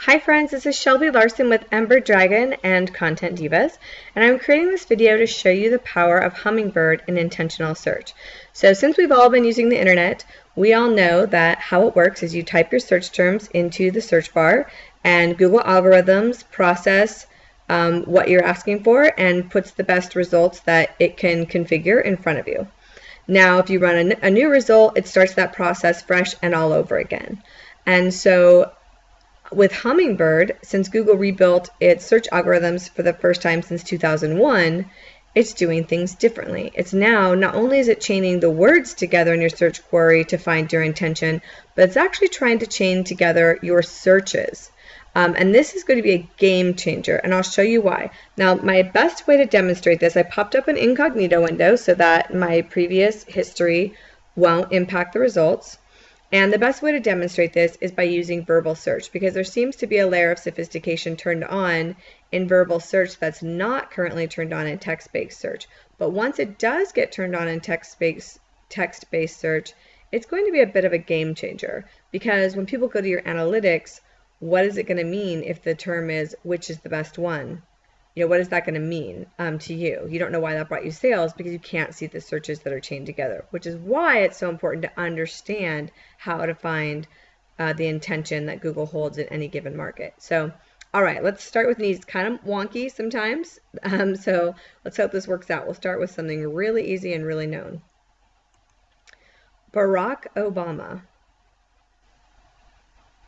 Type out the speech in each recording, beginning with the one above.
Hi friends, this is Shelby Larson with Ember Dragon and Content Divas, and I'm creating this video to show you the power of Hummingbird in intentional search. So since we've all been using the internet, we all know that how it works is you type your search terms into the search bar and Google algorithms process what you're asking for and puts the best results that it can configure in front of you. Now if you run a new result, it starts that process fresh and all over again. And so with Hummingbird, since Google rebuilt its search algorithms for the first time since 2001, it's doing things differently. It's now, not only is it chaining the words together in your search query to find your intention, but it's actually trying to chain together your searches. And this is going to be a game changer, and I'll show you why. Now, my best way to demonstrate this, I popped up an incognito window so that my previous history won't impact the results. And the best way to demonstrate this is by using verbal search, because there seems to be a layer of sophistication turned on in verbal search that's not currently turned on in text-based search. But once it does get turned on in text-based search, it's going to be a bit of a game changer, because when people go to your analytics, what is it going to mean if the term is which is the best one? You know, what is that going to mean to you? You don't know why that brought you sales because you can't see the searches that are chained together, which is why it's so important to understand how to find the intention that Google holds in any given market. So, all right, let's start with these. Kind of wonky sometimes, so let's hope this works out. We'll start with something really easy and really known. Barack Obama.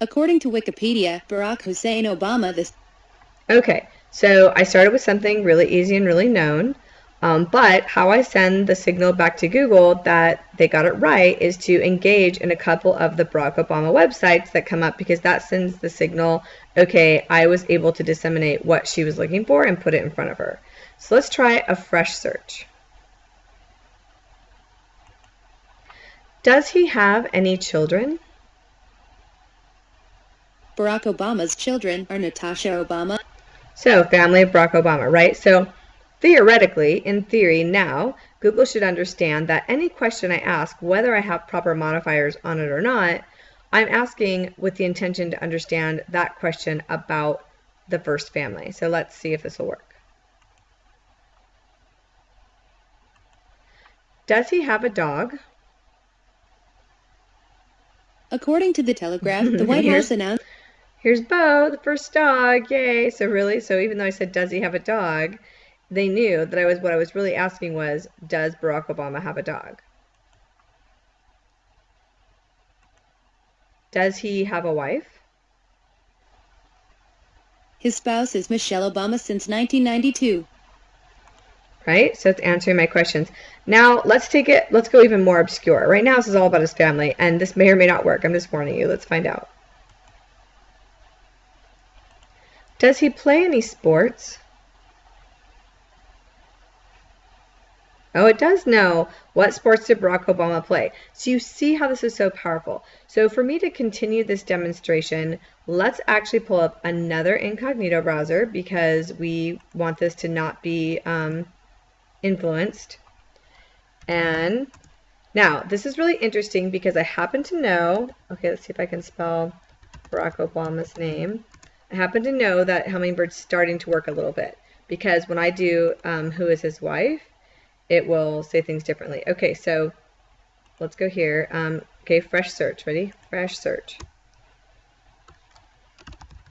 According to Wikipedia, Barack Hussein Obama Okay. So I started with something really easy and really known, but how I send the signal back to Google that they got it right is to engage in a couple of the Barack Obama websites that come up, because that sends the signal, okay, I was able to disseminate what she was looking for and put it in front of her. So let's try a fresh search. Does he have any children? Barack Obama's children are Natasha Obama. So, family of Barack Obama, right? So, theoretically, in theory now, Google should understand that any question I ask, whether I have proper modifiers on it or not, I'm asking with the intention to understand that question about the first family. So let's see if this will work. Does he have a dog? According to the Telegraph, the White House announced... Here's Bo, the first dog, yay. So even though I said, does he have a dog, they knew that what I was really asking was, does Barack Obama have a dog? Does he have a wife? His spouse is Michelle Obama since 1992. Right, so it's answering my questions. Now let's go even more obscure. Right now this is all about his family, and this may or may not work. I'm just warning you. Let's find out. Does he play any sports? Oh, it does know what sports did Barack Obama play. So you see how this is so powerful. So for me to continue this demonstration, let's actually pull up another incognito browser, because we want this to not be influenced. And now this is really interesting because I happen to know, okay, let's see if I can spell Barack Obama's name. I happen to know that Hummingbird's starting to work a little bit, because when I do who is his wife, it will say things differently. Okay, so let's go here. Okay, fresh search. Ready? Fresh search.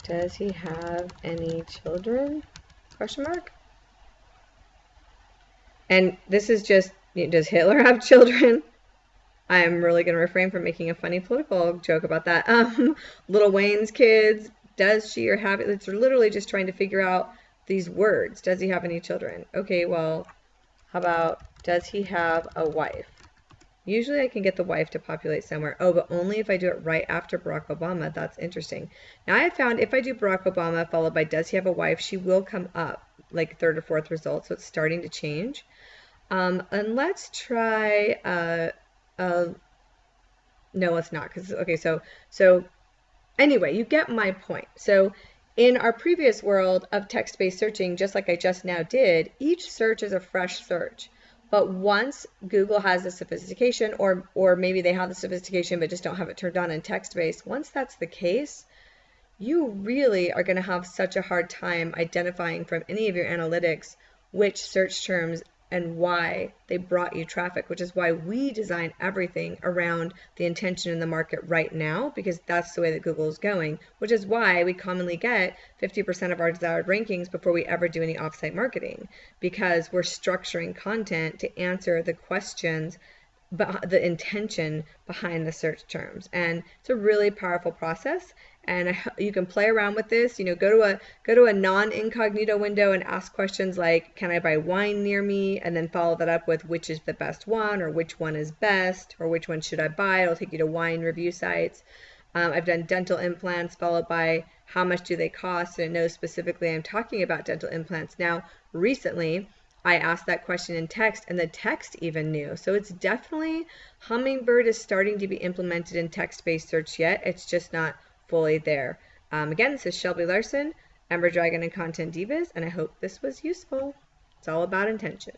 Does he have any children? Question mark. And this is just, does Hitler have children? I'm really going to refrain from making a funny political joke about that. Lil Wayne's kids. Does she or have it? It's literally just trying to figure out these words. Does he have any children? Okay, well, how about, does he have a wife? Usually I can get the wife to populate somewhere. Oh, but only if I do it right after Barack Obama. That's interesting. Now I found if I do Barack Obama followed by does he have a wife, she will come up like third or fourth result. So it's starting to change. And let's try, no, let's not. Okay, so anyway, you get my point. So in our previous world of text-based searching, just like I just now did, each search is a fresh search. But once Google has the sophistication, or maybe they have the sophistication but just don't have it turned on in text-based, once that's the case, you really are going to have such a hard time identifying from any of your analytics which search terms and why they brought you traffic, which is why we design everything around the intention in the market right now, because that's the way that Google is going, which is why we commonly get 50% of our desired rankings before we ever do any offsite marketing, because we're structuring content to answer the questions, but the intention behind the search terms. And it's a really powerful process, and you can play around with this. Go to a non-incognito window and ask questions like, can I buy wine near me, and then follow that up with which is the best one, or which one is best, or which one should I buy. It'll take you to wine review sites. I've done dental implants followed by how much do they cost, and it knows specifically I'm talking about dental implants. Now recently I asked that question in text, and the text even knew. So it's definitely, Hummingbird is starting to be implemented in text-based search yet. It's just not fully there. Again, this is Shelby Larson, Ember Dragon and Content Divas, and I hope this was useful. It's all about intention.